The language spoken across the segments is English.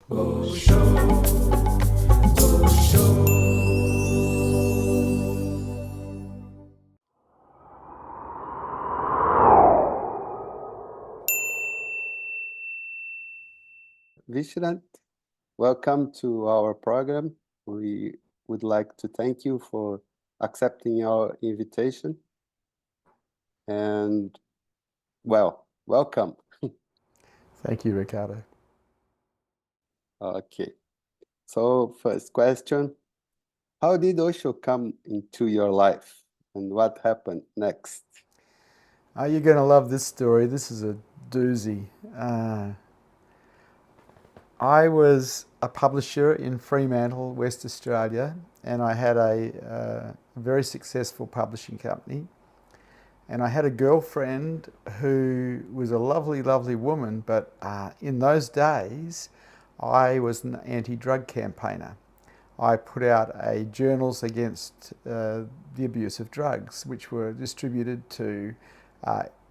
Osho, Osho. Vishrant, welcome to our program. We would like to thank you for accepting our invitation. And welcome. Thank you, Ricardo. Okay. So, first question, how did Osho come into your life and what happened next? You're going to love this story. This is a doozy. I was a publisher in Fremantle, West Australia, and I had a very successful publishing company. And I had a girlfriend who was a lovely, lovely woman, but in those days, I was an anti-drug campaigner. I put out journals against the abuse of drugs, which were distributed to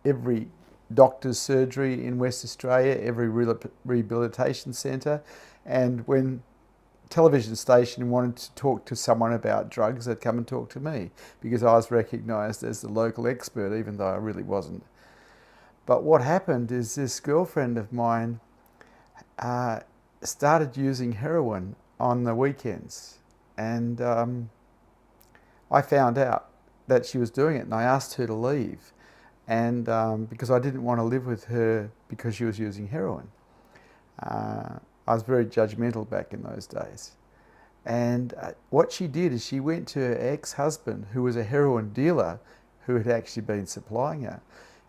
every doctor's surgery in West Australia, every rehabilitation centre, and when television station wanted to talk to someone about drugs, they'd come and talk to me because I was recognised as the local expert, even though I really wasn't. But what happened is this girlfriend of mine started using heroin on the weekends, and I found out that she was doing it, and I asked her to leave, and because I didn't want to live with her because she was using heroin. I was very judgmental back in those days. And what she did is she went to her ex-husband, who was a heroin dealer who had actually been supplying her,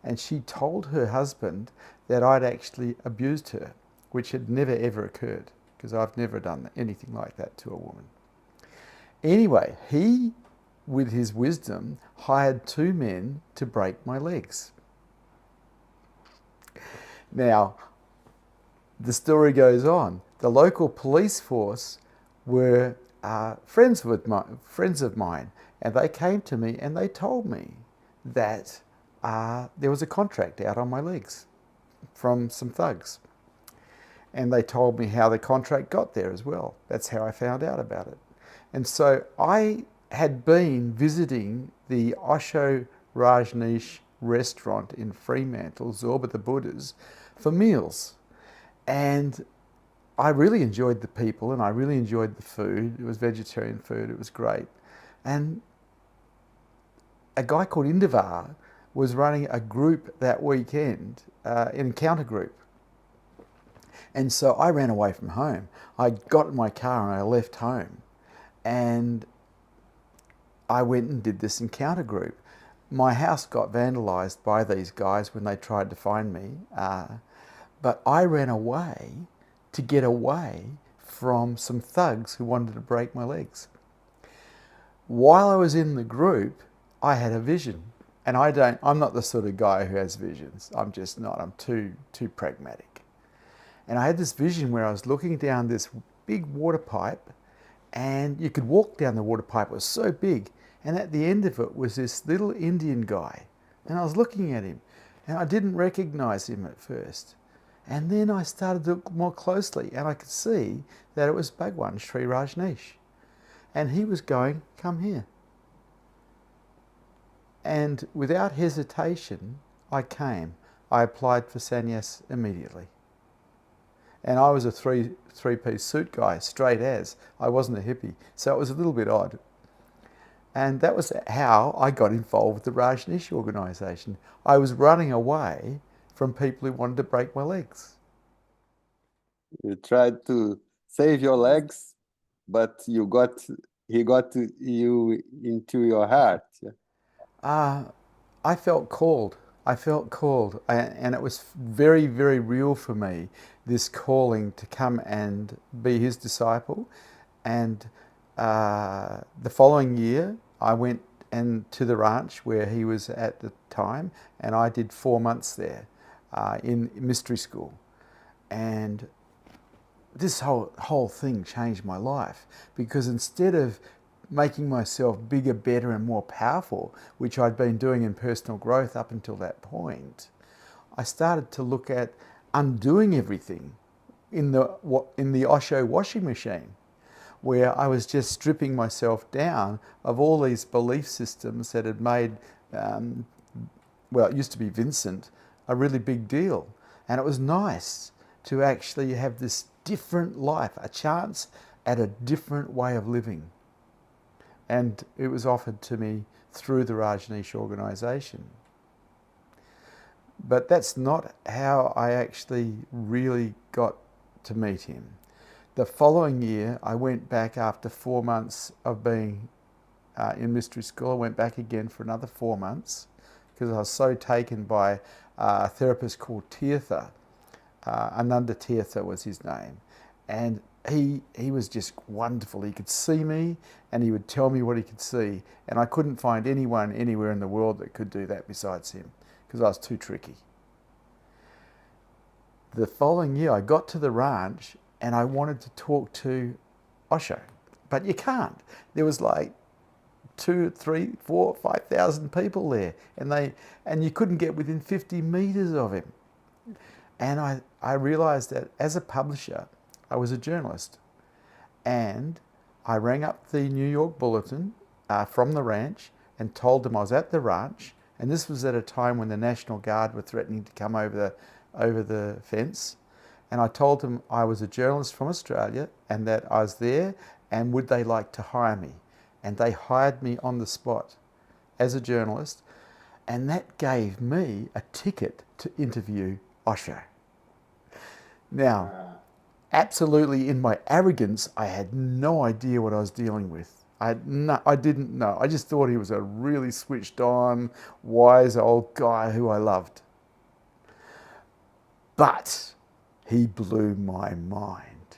and she told her husband that I'd actually abused her, which had never ever occurred because I've never done anything like that to a woman. Anyway, he, with his wisdom, hired two men to break my legs. Now, the story goes on. The local police force were friends of mine, and they came to me and they told me that there was a contract out on my legs from some thugs. And they told me how the contract got there as well. That's how I found out about it. And so I had been visiting the Osho Rajneesh restaurant in Fremantle, Zorba the Buddhas, for meals. And I really enjoyed the people and I really enjoyed the food. It was vegetarian food, it was great. And a guy called Indivar was running a group that weekend, an encounter group. And so I ran away from home. I got in my car and I left home. And I went and did this encounter group. My house got vandalised by these guys when they tried to find me. But I ran away to get away from some thugs who wanted to break my legs. While I was in the group, I had a vision. And I'm not the sort of guy who has visions. I'm just not. I'm too pragmatic. And I had this vision where I was looking down this big water pipe, and you could walk down the water pipe. It was so big. And at the end of it was this little Indian guy. And I was looking at him, and I didn't recognize him at first. And then I started to look more closely, and I could see that it was Bhagwan Sri Rajneesh. And he was going, "Come here." And without hesitation, I came. I applied for sannyas immediately. And I was a three-piece suit guy, straight as. I wasn't a hippie, so it was a little bit odd. And that was how I got involved with the Rajneesh organisation. I was running away from people who wanted to break my legs. You tried to save your legs, but he got you into your heart. I felt called. And it was very, very real for me, this calling to come and be his disciple. And the following year, I went to the ranch where he was at the time, and I did 4 months there in mystery school. And this whole thing changed my life, because instead of making myself bigger, better, and more powerful, which I'd been doing in personal growth up until that point, I started to look at undoing everything in the Osho washing machine, where I was just stripping myself down of all these belief systems that had made, well, it used to be Vincent, a really big deal. And it was nice to actually have this different life, a chance at a different way of living. And it was offered to me through the Rajneesh organisation. But that's not how I actually really got to meet him. The following year, I went back after 4 months of being in mystery school. I went back again for another 4 months because I was so taken by a therapist called Tirtha. Ananda Tirtha was his name. And he was just wonderful. He could see me and he would tell me what he could see. And I couldn't find anyone anywhere in the world that could do that besides him because I was too tricky. The following year, I got to the ranch and I wanted to talk to Osho, but you can't. There was like 2, 3, 4, 5,000 people there, and you couldn't get within 50 meters of him. And I realized that as a publisher, I was a journalist, and I rang up the New York Bulletin from the ranch and told them I was at the ranch, and this was at a time when the National Guard were threatening to come over the fence. And I told them I was a journalist from Australia and that I was there and would they like to hire me. And they hired me on the spot as a journalist, and that gave me a ticket to interview Osho. Now, absolutely in my arrogance, I had no idea what I was dealing with. I didn't know. I just thought he was a really switched on, wise old guy who I loved. But he blew my mind.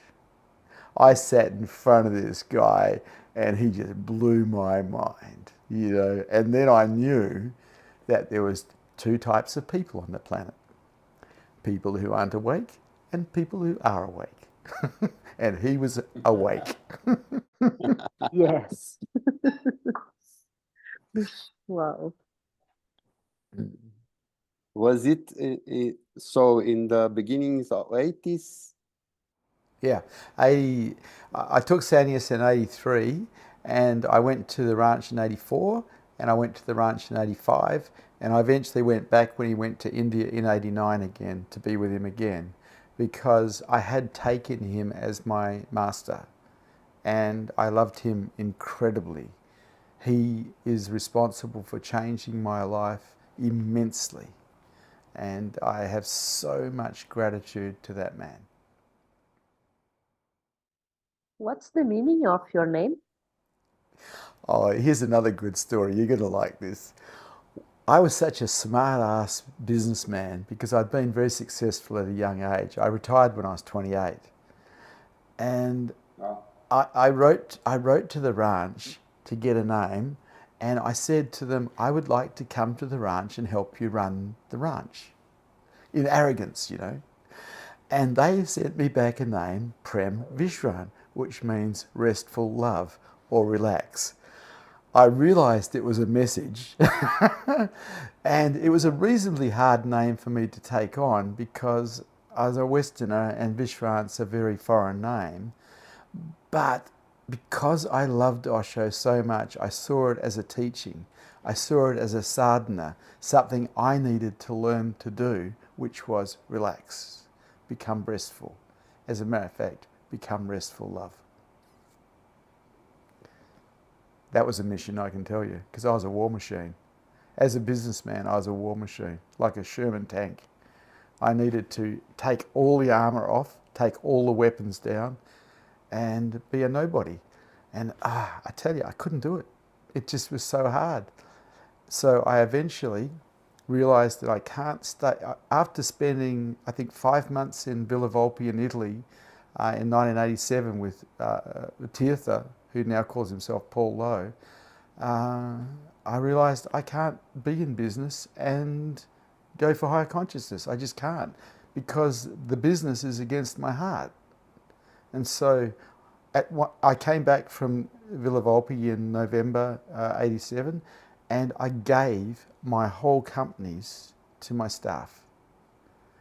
I sat in front of this guy and he just blew my mind, you know. And then I knew that there was 2 types of people on the planet. People who aren't awake and people who are awake. And he was awake. Yes. Wow. Was it so in the beginnings of 80s? Yeah, I took sannyas in 83 and I went to the ranch in 84 and I went to the ranch in 85 and I eventually went back when he went to India in 89 again to be with him again because I had taken him as my master and I loved him incredibly. He is responsible for changing my life immensely and I have so much gratitude to that man. What's the meaning of your name? Oh, here's another good story. You're going to like this. I was such a smart-ass businessman because I'd been very successful at a young age. I retired when I was 28. And I wrote to the ranch to get a name and I said to them, I would like to come to the ranch and help you run the ranch. In arrogance, you know. And they sent me back a name, Prem Vishrant, which means restful love or relax. I realized it was a message and it was a reasonably hard name for me to take on because I was a Westerner and Vishrant's a very foreign name. But because I loved Osho so much, I saw it as a teaching. I saw it as a sadhana, something I needed to learn to do, which was relax, become restful. As a matter of fact, become restful love. That was a mission, I can tell you, because I was a war machine. As a businessman, I was a war machine, like a Sherman tank. I needed to take all the armour off, take all the weapons down, and be a nobody. And I tell you, I couldn't do it. It just was so hard. So I eventually realised that I can't stay. After spending, I think, 5 months in Villa Volpe in Italy in 1987 with Tirtha, who now calls himself Paul Lowe, I realised I can't be in business and go for higher consciousness. I just can't because the business is against my heart. And so I came back from Villa Volpe in November 87 and I gave my whole companies to my staff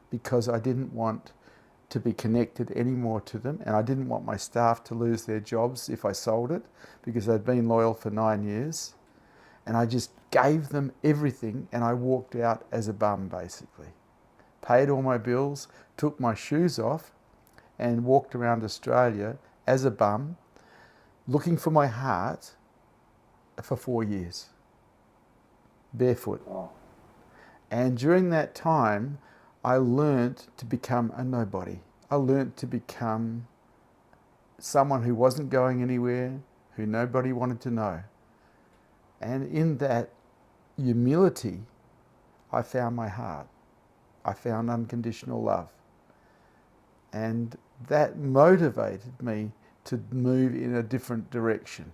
because I didn't want to be connected anymore to them, and I didn't want my staff to lose their jobs if I sold it, because they'd been loyal for 9 years. And I just gave them everything, and I walked out as a bum, basically. Paid all my bills, took my shoes off, and walked around Australia as a bum, looking for my heart for 4 years, barefoot. Oh. And during that time, I learnt to become a nobody. I learnt to become someone who wasn't going anywhere, who nobody wanted to know. And in that humility, I found my heart. I found unconditional love. And that motivated me to move in a different direction,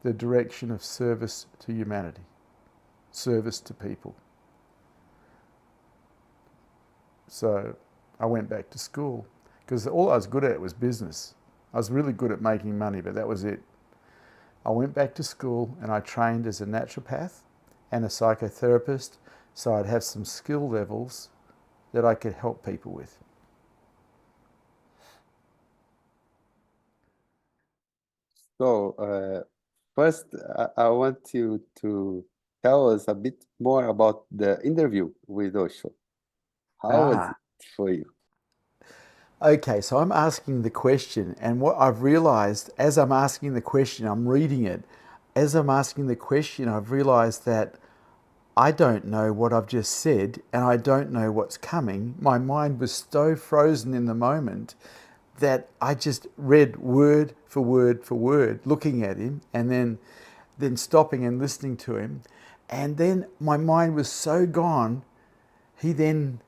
the direction of service to humanity, service to people. So I went back to school, because all I was good at was business. I was really good at making money, but that was it. I went back to school and I trained as a naturopath and a psychotherapist, so I'd have some skill levels that I could help people with. So, first, I want you to tell us a bit more about the interview with Osho. How was it for you? Okay, so I'm asking the question, and what I've realized as I'm asking the question, I'm reading it. As I'm asking the question, I've realized that I don't know what I've just said, and I don't know what's coming. My mind was so frozen in the moment that I just read word for word for word, looking at him, and then stopping and listening to him. And then my mind was so gone, he then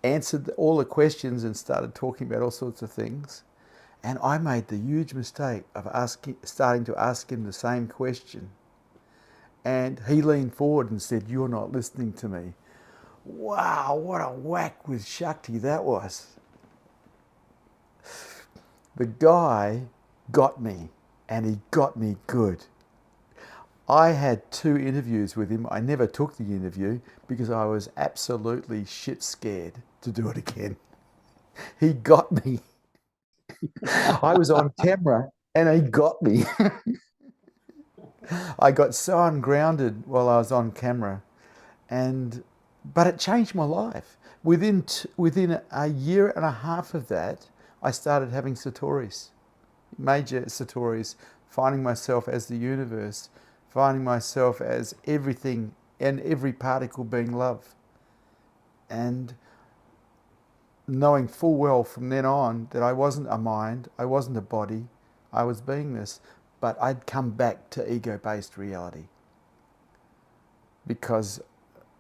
answered all the questions and started talking about all sorts of things. And I made the huge mistake of starting to ask him the same question. And he leaned forward and said, "You're not listening to me." Wow, what a whack with Shakti that was. The guy got me, and he got me good. I had 2 interviews with him. I never took the interview because I was absolutely shit scared to do it again. He got me. I was on camera and he got me. I got so ungrounded while I was on camera, but it changed my life. Within a year and a half of that, I started having satoris, major satoris, finding myself as the universe, finding myself as everything and every particle being love, and knowing full well from then on that I wasn't a mind, I wasn't a body, I was beingness, but I'd come back to ego-based reality because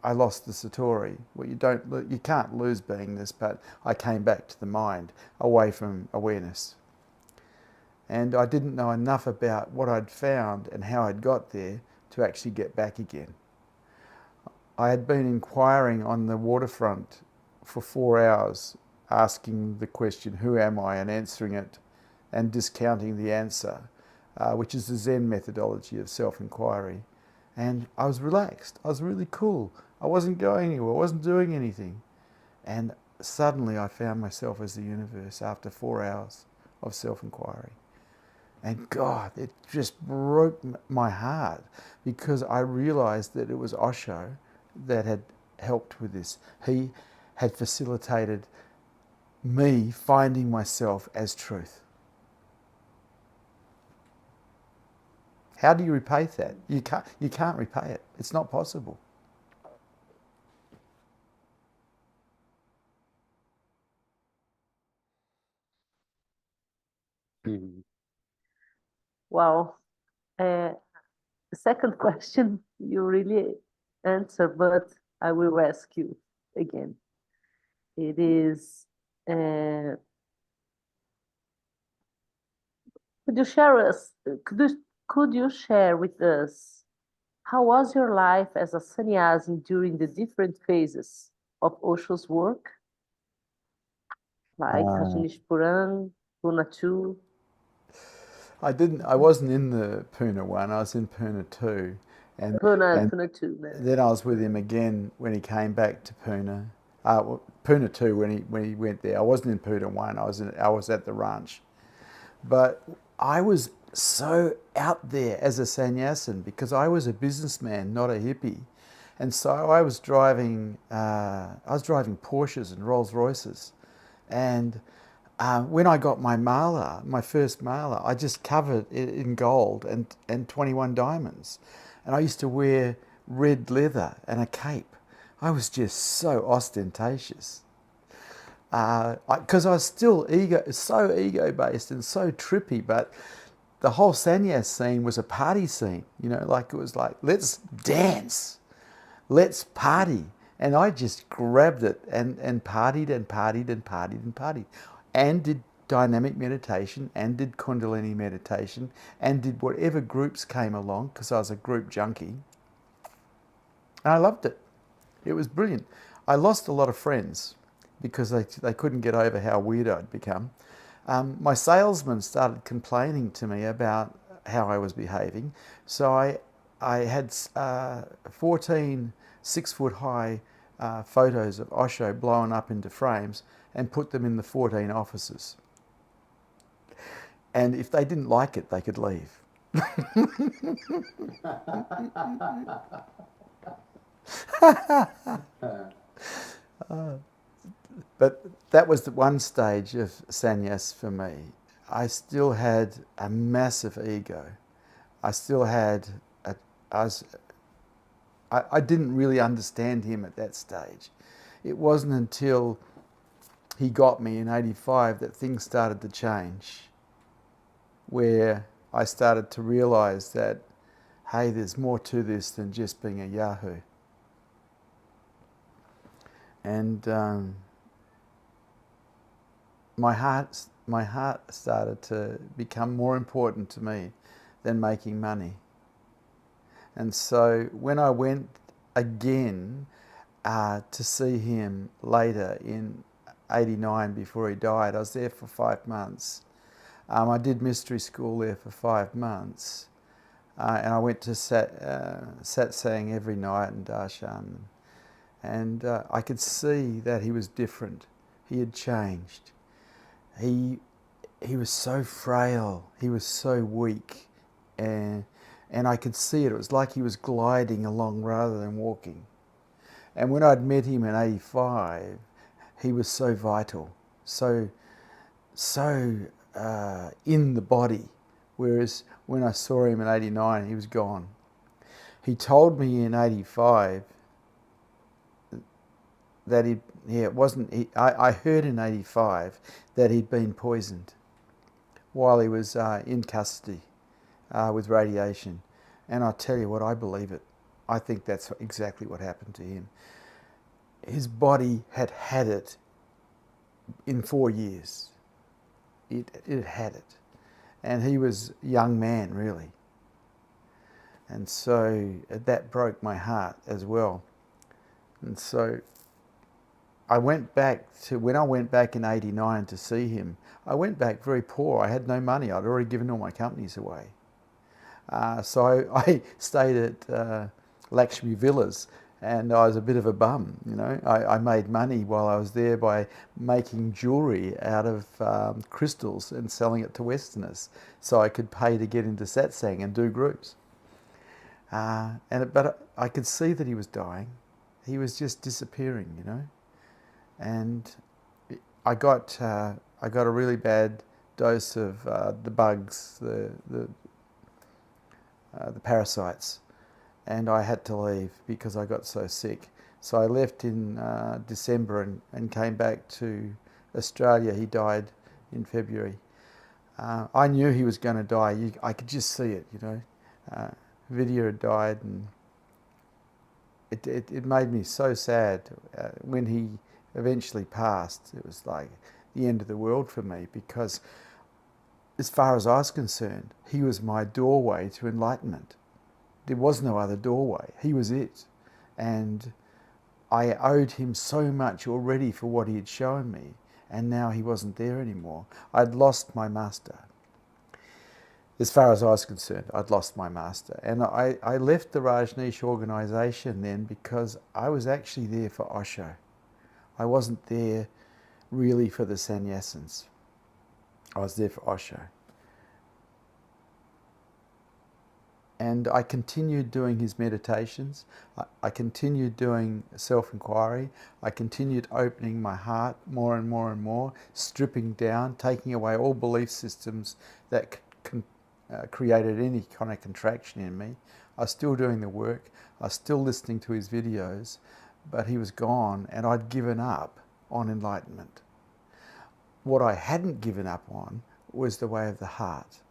I lost the satori. Well, you can't lose beingness, but I came back to the mind, away from awareness. And I didn't know enough about what I'd found and how I'd got there to actually get back again. I had been inquiring on the waterfront for 4 hours, asking the question, who am I, and answering it and discounting the answer, which is the Zen methodology of self-inquiry. And I was relaxed. I was really cool. I wasn't going anywhere. I wasn't doing anything. And suddenly I found myself as the universe after 4 hours of self-inquiry. And God, it just broke my heart because I realized that it was Osho that had helped with this. He had facilitated me finding myself as truth. How do you repay that? You can't repay it. It's not possible. Mhm. Well, the second question you really answer, but I will ask you again. It is, could you share us? Could you share with us how was your life as a sannyasi during the different phases of Osho's work, like Rajneesh Puran, Puna 2? I wasn't in the Puna one, I was in Puna 2. And Puna 2, né? then I was with him again when he came back to Puna. Puna 2 when he went there. I wasn't in Puna 1. I was at the ranch. But I was so out there as a sannyasin because I was a businessman, not a hippie. And so I was driving Porsches and Rolls Royces. And when I got my mala, my first mala, I just covered it in gold and 21 diamonds. And I used to wear red leather and a cape. I was just so ostentatious. Because I was still so ego-based and so trippy, but the whole sannyas scene was a party scene, you know, like it was like, let's dance, let's party. And I just grabbed it and partied and partied and partied and partied. And did dynamic meditation and did Kundalini meditation and did whatever groups came along because I was a group junkie. And I loved it. It was brilliant. I lost a lot of friends because they couldn't get over how weird I'd become. My salesman started complaining to me about how I was behaving. So I had 14 6-foot-high photos of Osho blown up into frames and put them in the 14 offices. And if they didn't like it, they could leave. But that was the one stage of sannyas for me. I still had a massive ego. I still had, I didn't really understand him at that stage. It wasn't until he got me in 85 that things started to change, where I started to realize that, hey, there's more to this than just being a Yahoo. And my heart started to become more important to me than making money. And so when I went again to see him later in 89 before he died, I was there for 5 months. I did mystery school there for 5 months. And I went to satsang every night and darshan. And I could see that he was different. He had changed. He was so frail. He was so weak. And I could see it. It was like he was gliding along rather than walking. And when I'd met him in 85, he was so vital, so in the body. Whereas when I saw him in 89, he was gone. He told me in 85 that I heard in 85 that he'd been poisoned while he was in custody with radiation. And I tell you what, I believe it. I think that's exactly what happened to him. His body had it in 4 years. It had it. And he was a young man, really. And so that broke my heart as well. And so when I went back in 89 to see him, I went back very poor. I had no money. I'd already given all my companies away. So I stayed at Lakshmi Villas, and I was a bit of a bum, you know. I made money while I was there by making jewellery out of crystals and selling it to Westerners, so I could pay to get into satsang and do groups. But I could see that he was dying. He was just disappearing, you know. And I got a really bad dose of the bugs, the parasites, and I had to leave because I got so sick. So I left in December and came back to Australia. He died in February. I knew he was going to die. I could just see it, you know. Vidya had died, and it made me so sad when he eventually passed. It was like the end of the world for me, because as far as I was concerned, he was my doorway to enlightenment. There was no other doorway. He was it. And I owed him so much already for what he had shown me, and now he wasn't there anymore. I'd lost my master. As far as I was concerned, I'd lost my master. And I left the Rajneesh organisation then because I was actually there for Osho. I wasn't there really for the sannyasins. I was there for Osho. And I continued doing his meditations. I continued doing self-inquiry. I continued opening my heart more and more and more, stripping down, taking away all belief systems that created any kind of contraction in me. I was still doing the work. I was still listening to his videos, but he was gone and I'd given up on enlightenment. What I hadn't given up on was the way of the heart,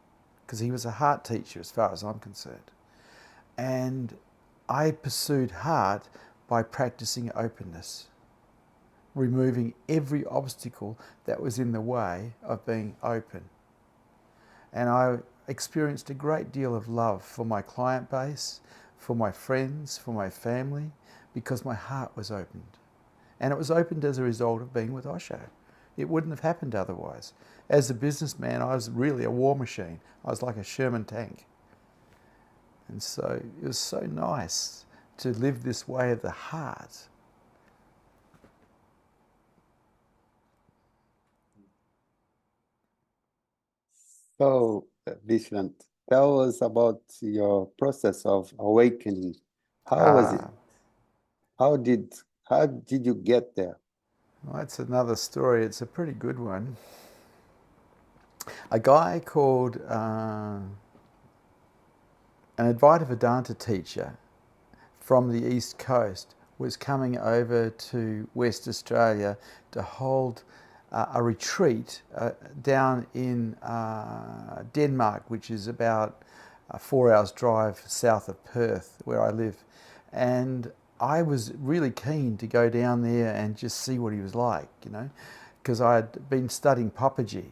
because he was a heart teacher as far as I'm concerned. And I pursued heart by practicing openness, removing every obstacle that was in the way of being open. And I experienced a great deal of love for my client base, for my friends, for my family, because my heart was opened. And it was opened as a result of being with Osho. It wouldn't have happened otherwise. As a businessman, I was really a war machine. I was like a Sherman tank. And so it was so nice to live this way of the heart. So, Vishrant, tell us about your process of awakening. How was it? Ah, How did you get there? well, that's another story. It's a pretty good one. A guy called an Advaita Vedanta teacher from the East Coast was coming over to West Australia to hold a retreat down in Denmark, which is about 4 hours drive south of Perth, where I live. And I was really keen to go down there and just see what he was like, you know, because I had been studying Papaji,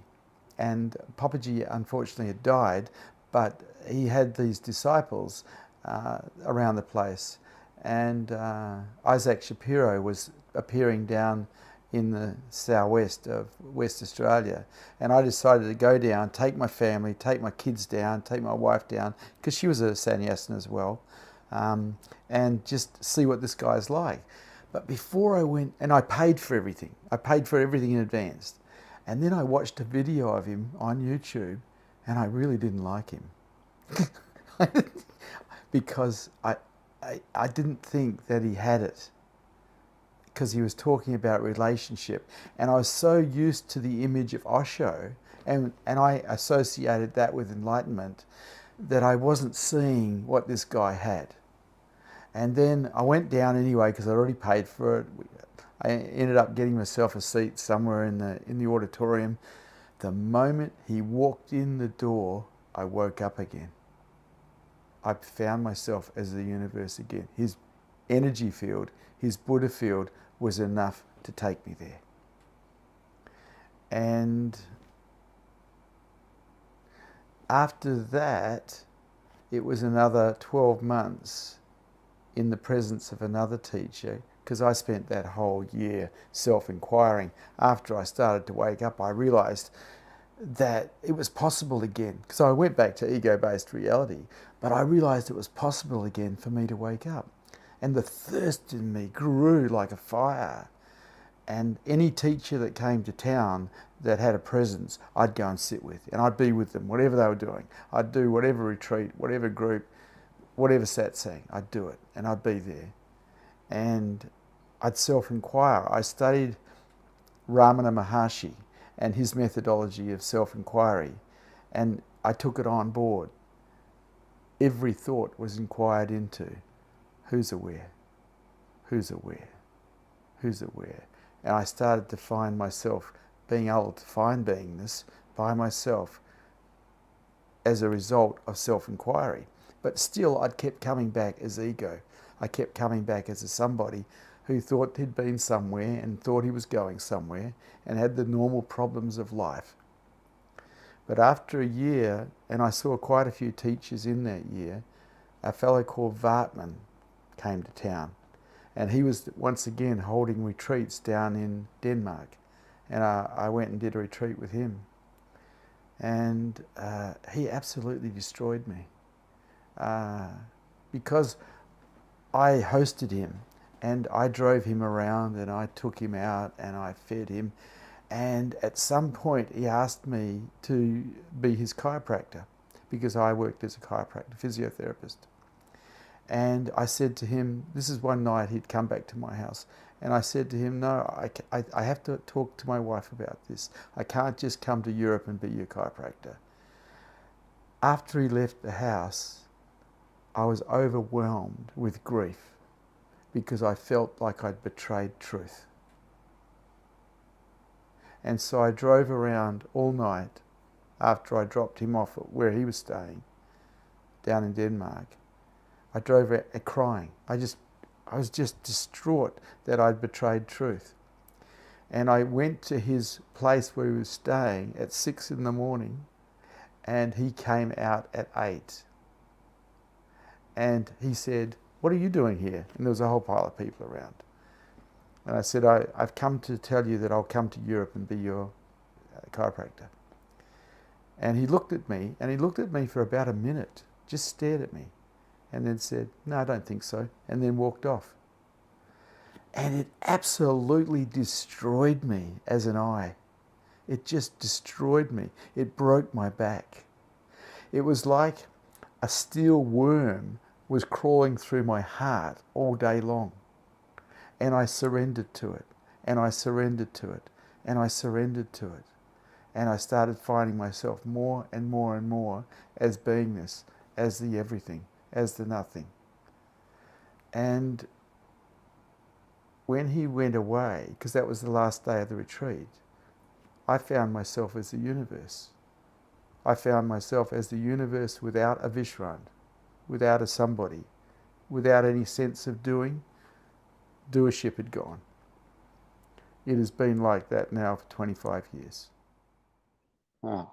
and Papaji unfortunately had died, but he had these disciples around the place. And Isaac Shapiro was appearing down in the southwest of West Australia. And I decided to go down, take my family, take my kids down, take my wife down, because she was a sannyasin as well, and just see what this guy's like. But before I went, and I paid for everything. I paid for everything in advance. And then I watched a video of him on YouTube, and I really didn't like him. Because I didn't think that he had it, because he was talking about relationship. And I was so used to the image of Osho, and I associated that with enlightenment, that I wasn't seeing what this guy had. And then I went down anyway, because I'd already paid for it. I ended up getting myself a seat somewhere in the auditorium. The moment he walked in the door, I woke up again. I found myself as the universe again. His energy field, his Buddha field, was enough to take me there. And after that, it was another 12 months in the presence of another teacher, because I spent that whole year self-inquiring. After I started to wake up, I realized that it was possible again, because I went back to ego-based reality, but I realized it was possible again for me to wake up. And the thirst in me grew like a fire. And any teacher that came to town that had a presence, I'd go and sit with, and I'd be with them, whatever they were doing. I'd do whatever retreat, whatever group, whatever satsang, I'd do it, and I'd be there. And I'd self-inquire. I studied Ramana Maharshi and his methodology of self-inquiry, and I took it on board. Every thought was inquired into. Who's aware? Who's aware? Who's aware? And I started to find myself being able to find beingness by myself as a result of self-inquiry. But still, I'd kept coming back as ego. I kept coming back as a somebody who thought he'd been somewhere and thought he was going somewhere and had the normal problems of life. But after a year, and I saw quite a few teachers in that year, a fellow called Vartman came to town. And he was once again holding retreats down in Denmark. And I went and did a retreat with him. And he absolutely destroyed me. Because I hosted him And I drove him around and I took him out and I fed him. And at some point he asked me to be his chiropractor because I worked as a chiropractor, physiotherapist. And I said to him, this is one night he'd come back to my house, and I said to him, no, I have to talk to my wife about this. I can't just come to Europe and be your chiropractor. After he left the house, I was overwhelmed with grief because I felt like I'd betrayed truth. And so I drove around all night after I dropped him off at where he was staying down in Denmark. I drove out crying. I was just distraught that I'd betrayed truth. And I went to his place where he was staying at 6 in the morning, and he came out at 8. And he said, what are you doing here? And there was a whole pile of people around. And I said, I've come to tell you that I'll come to Europe and be your chiropractor. And he looked at me, and he looked at me for about a minute, just stared at me, and then said, no, I don't think so, and then walked off. And it absolutely destroyed me as an eye. It just destroyed me. It broke my back. It was like a steel worm was crawling through my heart all day long. And I surrendered to it, and I surrendered to it, and I surrendered to it. And I started finding myself more and more and more as beingness, as the everything, as the nothing. And when he went away, because that was the last day of the retreat, I found myself as the universe. I found myself as the universe without a Vishrant, without a somebody, without any sense of doing. Doership had gone. It has been like that now for 25 years. Ah,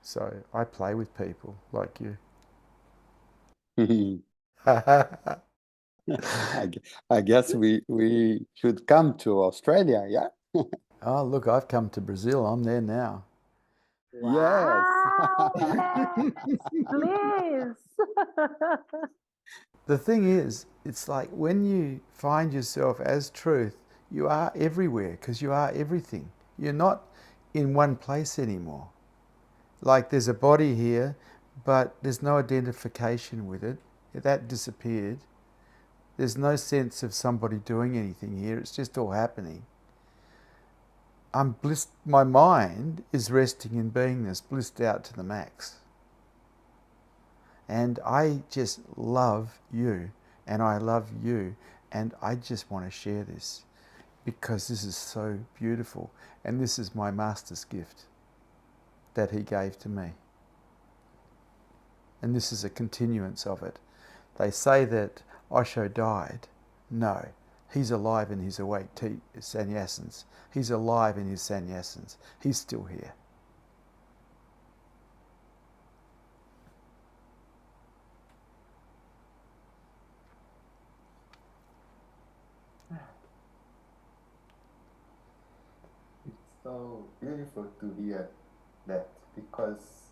So I play with people like you. I I guess we should come to Australia, yeah? Oh, look, I've come to Brazil. I'm there now. Yes. Wow, yes, please. The thing is, it's like when you find yourself as truth, you are everywhere because you are everything. You're not in one place anymore. Like there's a body here, but there's no identification with it. That disappeared. There's no sense of somebody doing anything here. It's just all happening. I'm blissed. My mind is resting in beingness, blissed out to the max. And I just love you, and I love you, and I just want to share this because this is so beautiful, and this is my master's gift that he gave to me. And this is a continuance of it. They say that Osho died. No, he's alive in his awake sannyasins. He's alive in his sannyasins. He's still here. It's so beautiful to hear that because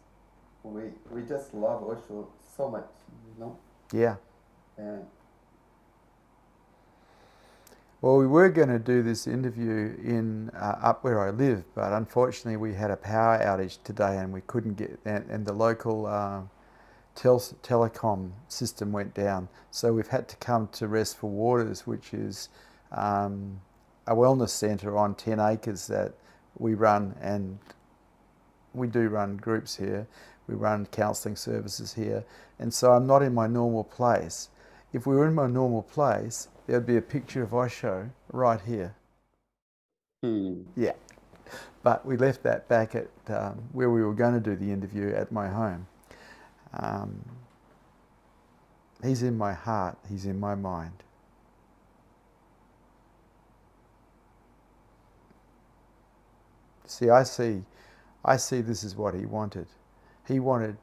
we just love Osho so much, you know? Yeah. And Well, we were going to do this interview in up where I live, but unfortunately we had a power outage today and we couldn't get, and the local telecom system went down. So we've had to come to Restful Waters, which is a wellness centre on 10 acres that we run, and we do run groups here. We run counselling services here. And so I'm not in my normal place. If we were in my normal place, there'd be a picture of Osho right here. Yeah. But we left that back at where we were going to do the interview at my home. He's in my heart. He's in my mind. See, I see this is what he wanted. He wanted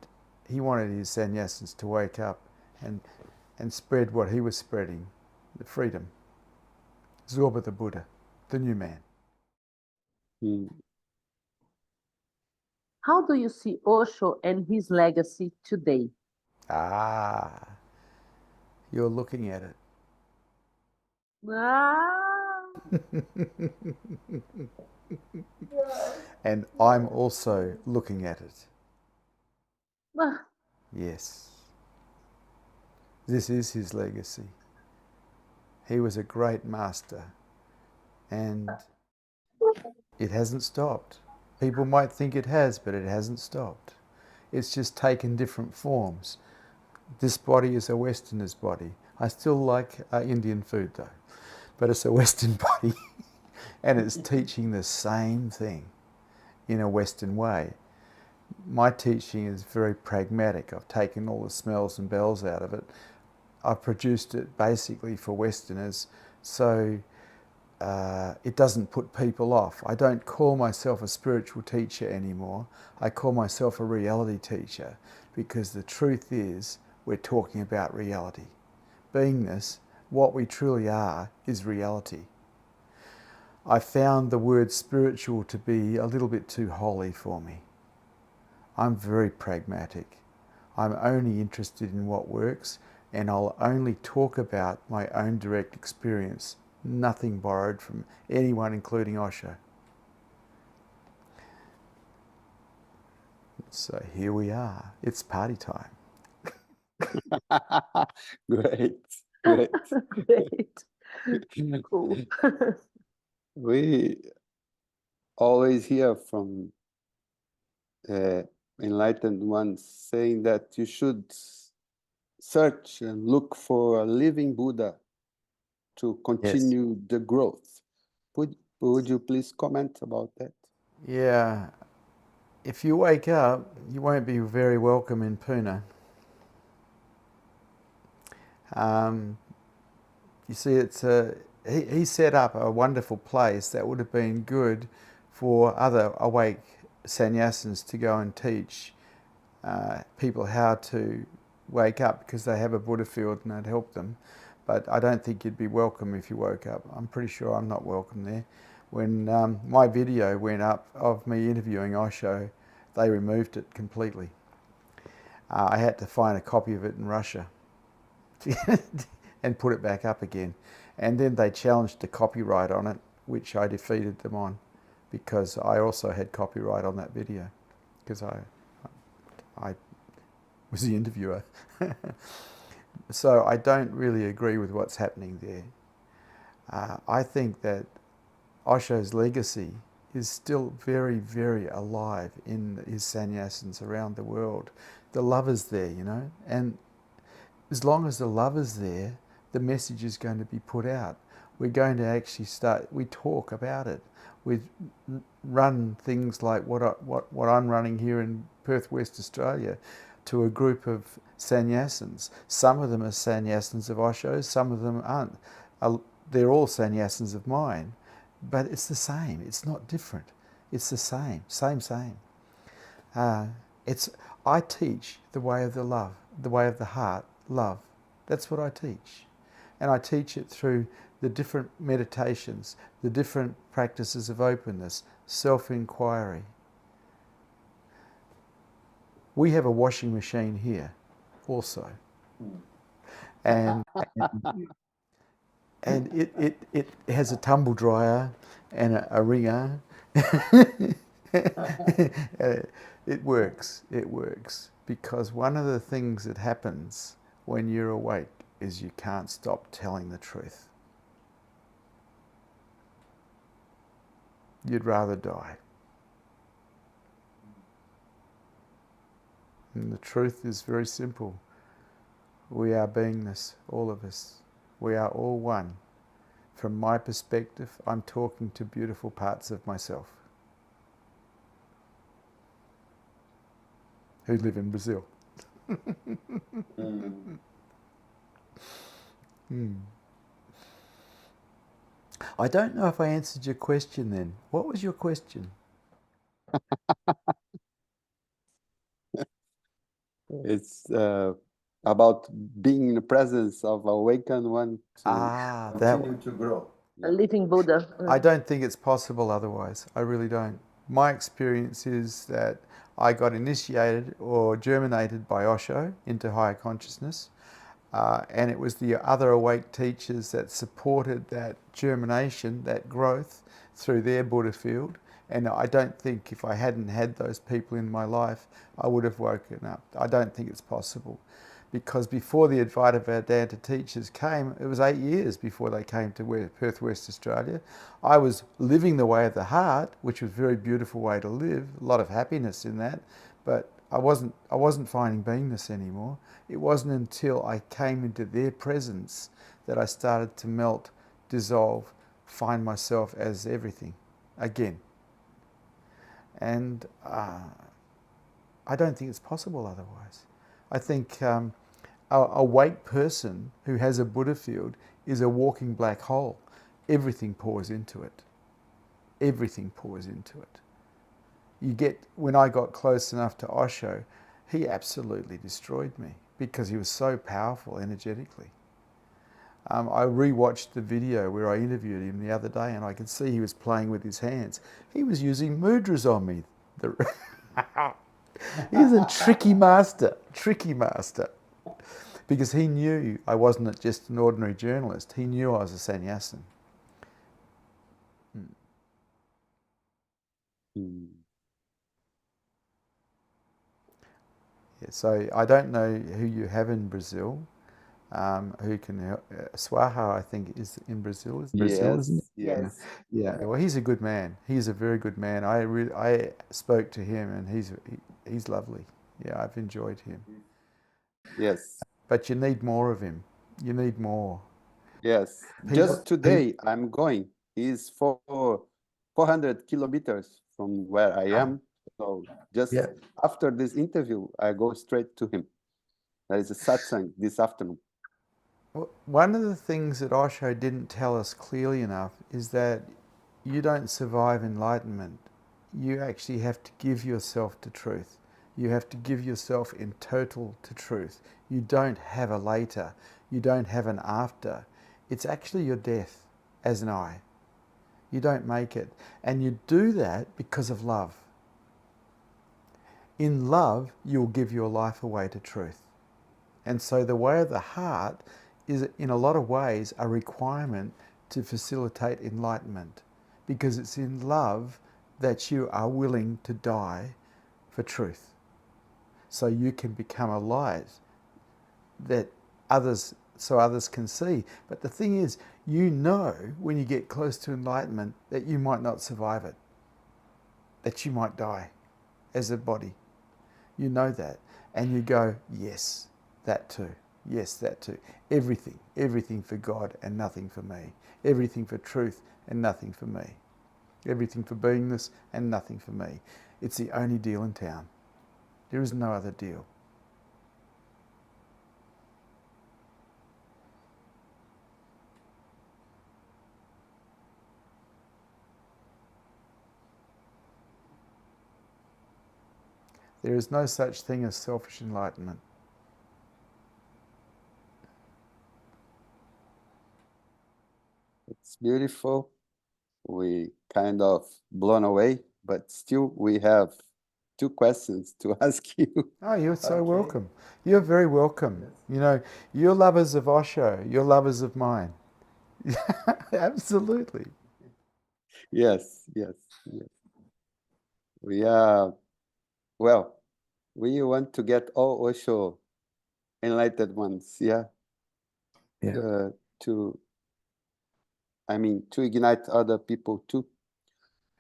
his sannyasins to wake up and spread what he was spreading, the freedom. Zorba the Buddha, the new man. How do you see Osho and his legacy today? Ah, you're looking at it. Ah, And I'm also looking at it. ah, Yes. This is his legacy. He was a great master, and it hasn't stopped. People might think it has, but it hasn't stopped. It's just taken different forms. This body is a Westerner's body. I still like Indian food though, but it's a Western body and it's teaching the same thing in a Western way. My teaching is very pragmatic. I've taken all the smells and bells out of it. I've produced it basically for Westerners, so it doesn't put people off. I don't call myself a spiritual teacher anymore. I call myself a reality teacher, because the truth is we're talking about reality. Beingness, what we truly are, is reality. I found the word spiritual to be a little bit too holy for me. I'm very pragmatic. I'm only interested in what works, and I'll only talk about my own direct experience, nothing borrowed from anyone, including Osho. So here we are. It's party time. Great, great. great. Cool. We always hear from enlightened ones saying that you should search and look for a living Buddha to continue the growth. Would you please comment about that? Yeah. If you wake up, you won't be very welcome in Pune. You see, he set up a wonderful place that would have been good for other awake sannyasins to go and teach people how to wake up, because they have a Buddha field and it'd help them. But I don't think you'd be welcome if you woke up. I'm pretty sure I'm not welcome there. When my video went up of me interviewing Osho, they removed it completely. I had to find a copy of it in Russia and put it back up again. And then they challenged the copyright on it, which I defeated them on, because I also had copyright on that video, because I was the interviewer. So I don't really agree with what's happening there. I think that Osho's legacy is still very, very alive in his sannyasins around the world. The love is there, you know, and as long as the love is there, the message is going to be put out. We're going to actually we talk about it. We run things like what I'm running here in Perth, West Australia, to a group of sannyasins. Some of them are sannyasins of Osho, some of them aren't. They're all sannyasins of mine, but it's the same. It's not different. It's the same. I teach the way of the love, the way of the heart, love. That's what I teach. And I teach it through the different meditations, the different practices of openness, self-inquiry. We have a washing machine here also. And it has a tumble dryer and a wringer. It works, because one of the things that happens when you're awake is you can't stop telling the truth. You'd rather die. And the truth is very simple. We are beingness, all of us. We are all one. From my perspective, I'm talking to beautiful parts of myself who live in Brazil. I don't know if I answered your question then. What was your question? It's about being in the presence of awakened one to continue to grow. A living Buddha. I don't think it's possible otherwise. I really don't. My experience is that I got initiated or germinated by Osho into higher consciousness. And it was the other awake teachers that supported that germination, that growth through their Buddha field. And I don't think if I hadn't had those people in my life, I would have woken up. I don't think it's possible. Because before the Advaita Vedanta teachers came, it was 8 years before they came to Perth, West Australia. I was living the way of the heart, which was a very beautiful way to live, a lot of happiness in that, but I wasn't finding beingness anymore. It wasn't until I came into their presence that I started to melt, dissolve, find myself as everything again. And I don't think it's possible otherwise. I think a awake person who has a Buddha field is a walking black hole. Everything pours into it. Everything pours into it. When I got close enough to Osho, he absolutely destroyed me because he was so powerful energetically. I rewatched the video where I interviewed him the other day and I could see he was playing with his hands. He was using mudras on me. He's a tricky master, because he knew I wasn't just an ordinary journalist. He knew I was a sannyasin. Mm. Yeah, so I don't know who you have in Brazil, who can help. Swaha, I think, is in Brazil. Is Brazil, isn't it? Yes. Yeah. Well, he's a good man. He's a very good man. I spoke to him, and he's lovely. Yeah, I've enjoyed him. Yes. But you need more of him. You need more. Yes. Just today, I'm going. He's 400 kilometers from where I am. So just after this interview, I go straight to him. There is a satsang this afternoon. One of the things that Osho didn't tell us clearly enough is that you don't survive enlightenment. You actually have to give yourself to truth. You have to give yourself in total to truth. You don't have a later. You don't have an after. It's actually your death as an I. You don't make it. And you do that because of love. In love, you'll give your life away to truth. And so the way of the heart is, in a lot of ways, a requirement to facilitate enlightenment, because it's in love that you are willing to die for truth. So you can become a light that others can see. But the thing is, you know when you get close to enlightenment that you might not survive it, that you might die as a body. You know that. And you go, yes, that too. Yes, that too. Everything for God and nothing for me. Everything for truth and nothing for me. Everything for beingness and nothing for me. It's the only deal in town. There is no other deal. There is no such thing as selfish enlightenment. It's beautiful. We kind of blown away, but still we have 2 questions to ask you. Oh, you're so welcome. You're very welcome. You know, you're lovers of Osho. You're lovers of mine. Absolutely. Yes. We are, well, we want to get all Osho enlightened ones, to ignite other people too.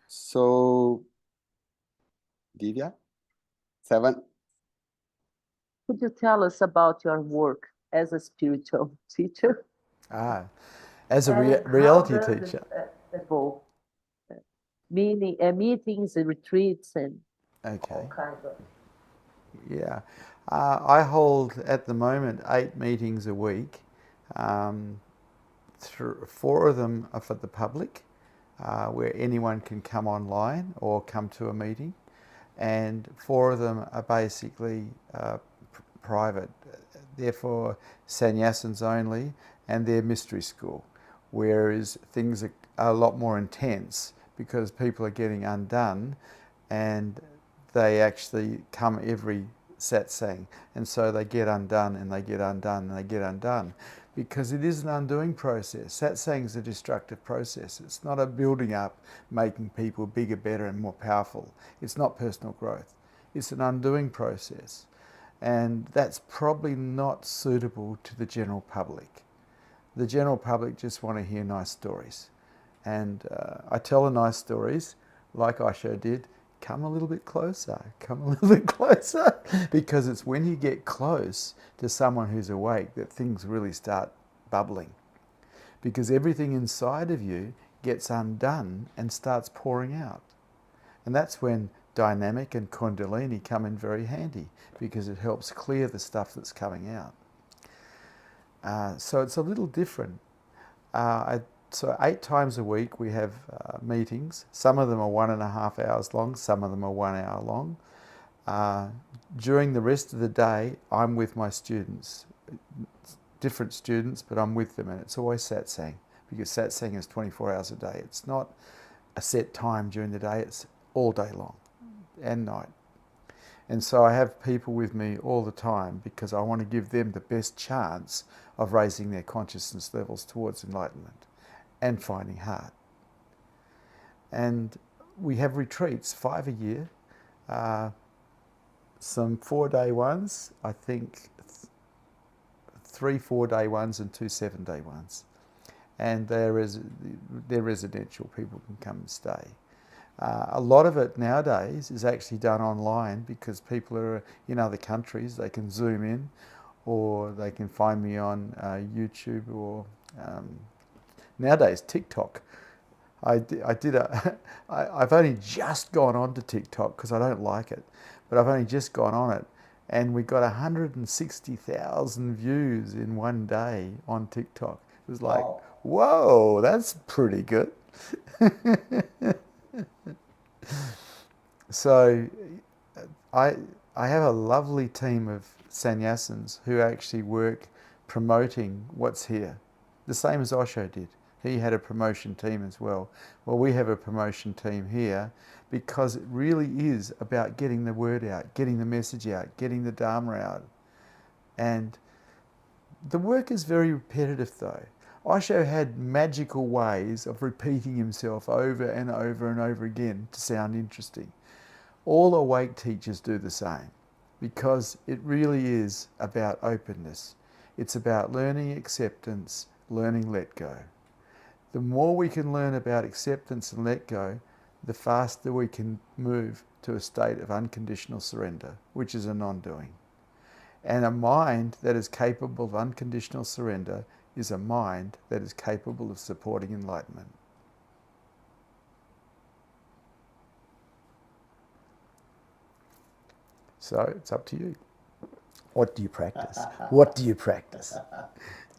So, Divya, 7. Could you tell us about your work as a spiritual teacher? As a And reality how does it teacher. evolve? Meetings and retreats and Okay. all kinds of. Yeah. I hold at the moment 8 meetings a week. 4 of them are for the public, where anyone can come online or come to a meeting, and 4 of them are basically private. They're for sannyasins only, and they're mystery school, whereas things are a lot more intense because people are getting undone, and they actually come every satsang, and so they get undone and they get undone and they get undone, because it is an undoing process. Satsang is a destructive process. It's not a building up, making people bigger, better and more powerful. It's not personal growth. It's an undoing process, and that's probably not suitable to the general public. The general public just want to hear nice stories, and I tell the nice stories like Osho did. Come a little bit closer, come a little bit closer, because it's when you get close to someone who's awake that things really start bubbling, because everything inside of you gets undone and starts pouring out. And that's when dynamic and kundalini come in very handy, because it helps clear the stuff that's coming out. So it's a little different. So 8 times a week we have meetings. Some of them are 1.5 hours long, some of them are 1 hour long. During the rest of the day, I'm with my students. Different students, but I'm with them, and it's always satsang, because satsang is 24 hours a day. It's not a set time during the day, it's all day long and night. And so I have people with me all the time, because I want to give them the best chance of raising their consciousness levels towards enlightenment and finding heart. And we have retreats, 5 a year, some 4-day ones, I think 3 4-day ones and 2 7-day ones. And they're residential, people can come and stay. A lot of it nowadays is actually done online, because people are in other countries. They can Zoom in, or they can find me on YouTube, or nowadays TikTok. I've only just gone on to TikTok, because I don't like it, but I've only just gone on it, and we got 160,000 views in one day on TikTok. It was like, wow. Whoa, that's pretty good. So I have a lovely team of sannyasins who actually work promoting what's here, the same as Osho did. He had a promotion team as well. Well, we have a promotion team here, because it really is about getting the word out, getting the message out, getting the Dharma out. And the work is very repetitive though. Osho had magical ways of repeating himself over and over and over again to sound interesting. All awake teachers do the same, because it really is about openness. It's about learning acceptance, learning let go. The more we can learn about acceptance and let go, the faster we can move to a state of unconditional surrender, which is a non-doing. And a mind that is capable of unconditional surrender is a mind that is capable of supporting enlightenment. So it's up to you. What do you practice? What do you practice?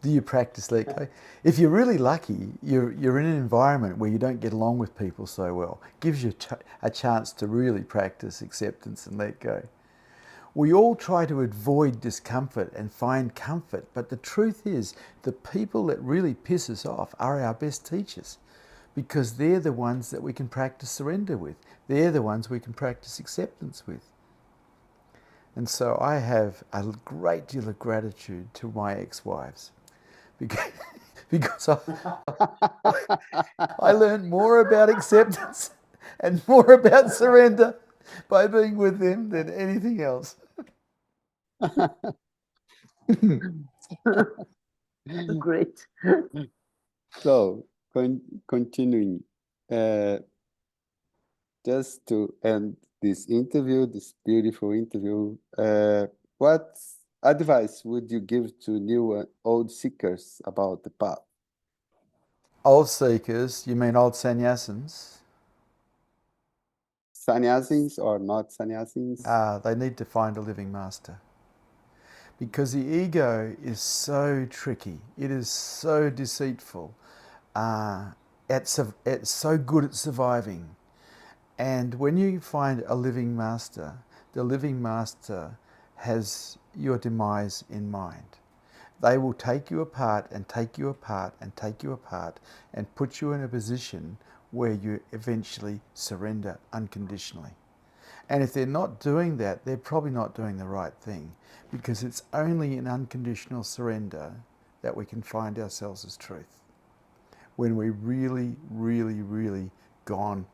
Do you practice let go? If you're really lucky, you're in an environment where you don't get along with people so well. Gives you a chance to really practice acceptance and let go. We all try to avoid discomfort and find comfort, but the truth is the people that really piss us off are our best teachers, because they're the ones that we can practice surrender with. They're the ones we can practice acceptance with. And so I have a great deal of gratitude to my ex-wives, because I learned more about acceptance and more about surrender by being with them than anything else. Great. So, continuing, just to end this interview, this beautiful interview, what advice would you give to new and old seekers about the path? Old seekers, you mean old sannyasins? Sannyasins or not sannyasins? They need to find a living master. Because the ego is so tricky. It is so deceitful. It's so good at surviving. And when you find a living master, the living master has your demise in mind. They will take you apart and take you apart and take you apart and put you in a position where you eventually surrender unconditionally. And if they're not doing that, they're probably not doing the right thing, because it's only in unconditional surrender that we can find ourselves as truth. When we're really, really, really gone.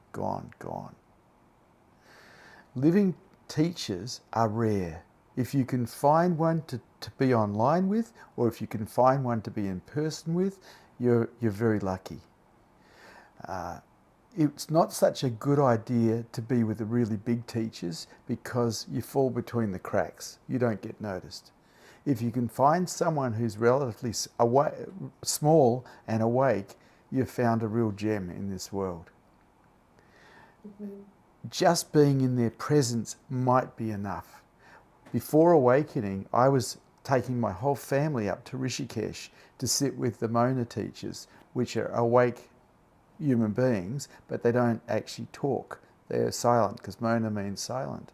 Living teachers are rare. If you can find one to be online with, or if you can find one to be in person with, you're very lucky. It's not such a good idea to be with the really big teachers, because you fall between the cracks. You don't get noticed. If you can find someone who's relatively small and awake, you've found a real gem in this world. Just being in their presence might be enough. Before awakening, I was taking my whole family up to Rishikesh to sit with the Mona teachers, which are awake human beings, but they don't actually talk. They're silent, because Mona means silent.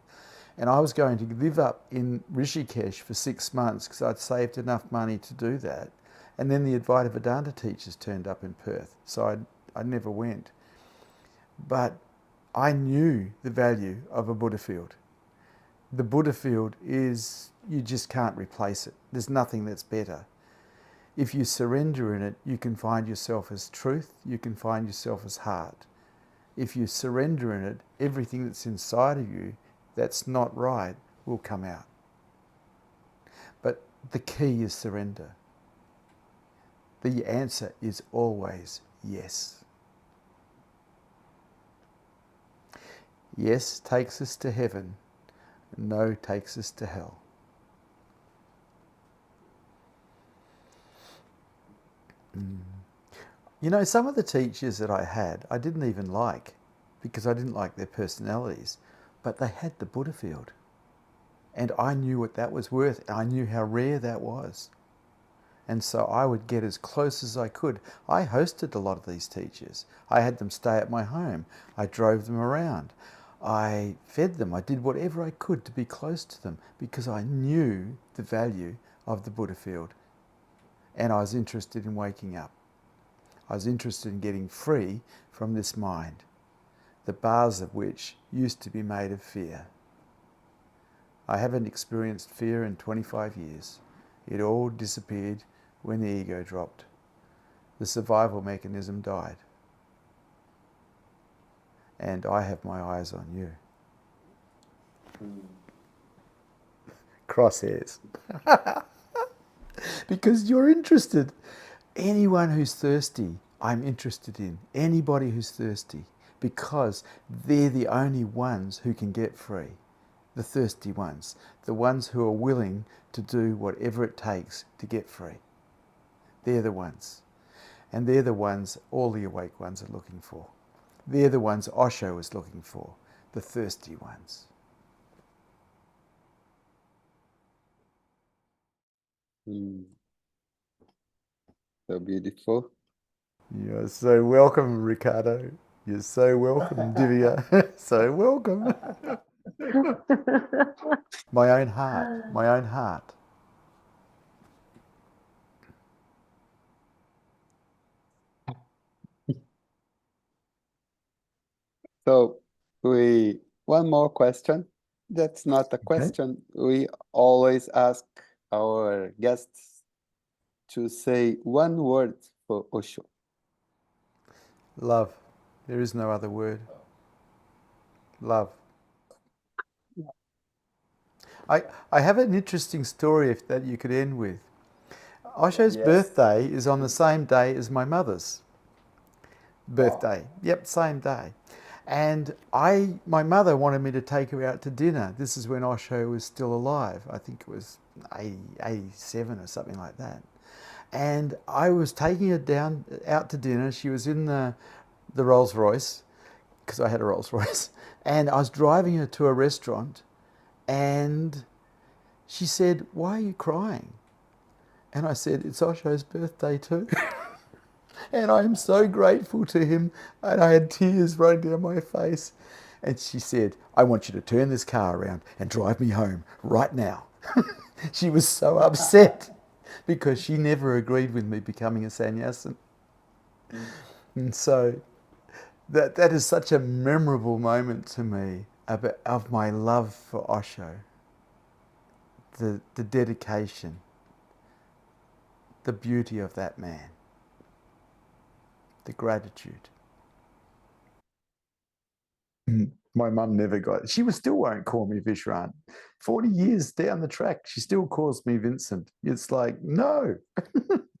And I was going to live up in Rishikesh for 6 months because I'd saved enough money to do that. And then the Advaita Vedanta teachers turned up in Perth, so I never went. But I knew the value of a Buddha field. The Buddha field is, you just can't replace it. There's nothing that's better. If you surrender in it, you can find yourself as truth, you can find yourself as heart. If you surrender in it, everything that's inside of you that's not right will come out. But the key is surrender. The answer is always yes. Yes takes us to heaven, no takes us to hell. You know, some of the teachers that I had, I didn't even like, because I didn't like their personalities, but they had the Buddha field. And I knew what that was worth. I knew how rare that was. And so I would get as close as I could. I hosted a lot of these teachers. I had them stay at my home. I drove them around. I fed them. I did whatever I could to be close to them, because I knew the value of the Buddha field. And I was interested in waking up. I was interested in getting free from this mind, the bars of which used to be made of fear. I haven't experienced fear in 25 years. It all disappeared when the ego dropped. The survival mechanism died. And I have my eyes on you. Crosshairs. Because you're interested. Anyone who's thirsty, I'm interested in. Anybody who's thirsty. Because they're the only ones who can get free. The thirsty ones. The ones who are willing to do whatever it takes to get free. They're the ones. And they're the ones all the awake ones are looking for. They're the ones Osho is looking for. The thirsty ones. So beautiful. You're so welcome, Ricardo. You're so welcome, Divya. So welcome. My own heart. My own heart. So one more question. That's not a question. We always ask our guests to say one word for Osho. Love. There is no other word. Love. I have an interesting story that you could end with. Osho's birthday is on the same day as my mother's birthday. Yep, same day. And my mother wanted me to take her out to dinner. This is when Osho was still alive. I think it was 87 or something like that. And I was taking her out to dinner. She was in the Rolls Royce, because I had a Rolls Royce. And I was driving her to a restaurant, and she said, "Why are you crying?" And I said, "It's Osho's birthday too." And I am so grateful to him. And I had tears running down my face. And she said, "I want you to turn this car around and drive me home right now." She was so upset because she never agreed with me becoming a sannyasin. And so that is such a memorable moment to me of my love for Osho, the dedication, the beauty of that man, the gratitude. My mum never got, she still won't call me Vishrant. 40 years down the track, she still calls me Vincent. It's like, no.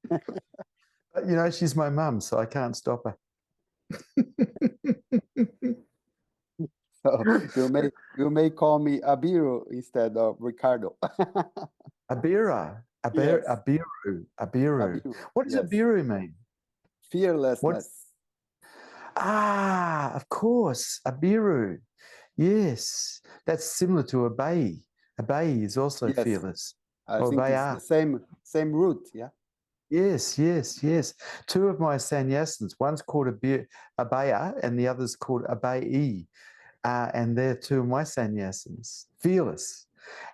But, you know, she's my mum, so I can't stop her. So you may call me Abiru instead of Ricardo. Abira, Yes. Abiru. Abiru, What does yes. Abiru mean? Fearlessness. Of course, Abiru. Yes, that's similar to Abai. Abai is also Yes. fearless. I Or think it's the same root, yeah. Yes, yes, yes. Two of my sannyasins, one's called Abaya and the other's called Abai. And they're two of my sannyasins, fearless.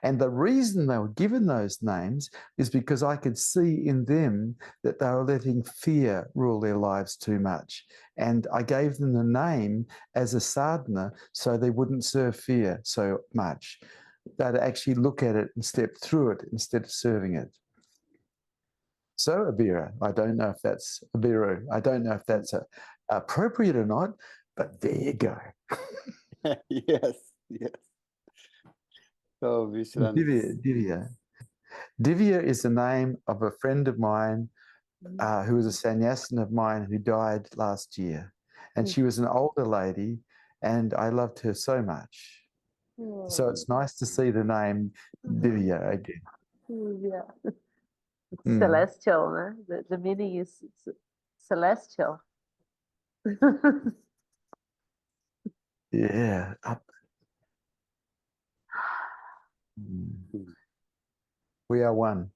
And the reason they were given those names is because I could see in them that they were letting fear rule their lives too much. And I gave them the name as a sadhana so they wouldn't serve fear so much. They'd actually look at it and step through it instead of serving it. So Abira, I don't know if that's Abiru. I don't know if that's appropriate or not, but there you go. Yes, yes. So Vishrant. Divya is the name of a friend of mine who was a sannyasin of mine who died last year. And she was an older lady, and I loved her so much. So it's nice to see the name Divya again. Yeah. It's celestial, né? The meaning is celestial. Yeah. We are one.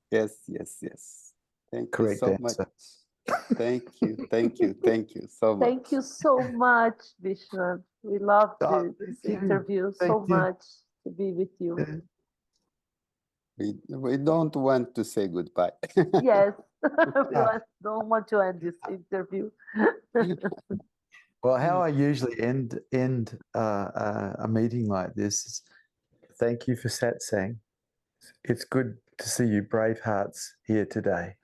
Yes, yes, yes. Thank Correct you so answer. much. Thank you, thank you, thank you so much. Thank you so much, Vishrant. We loved this interview so much to be with you. We don't want to say goodbye. Yes, we don't want to end this interview. Well, how I usually end a meeting like this is thank you for satsang. It's good to see you brave hearts here today.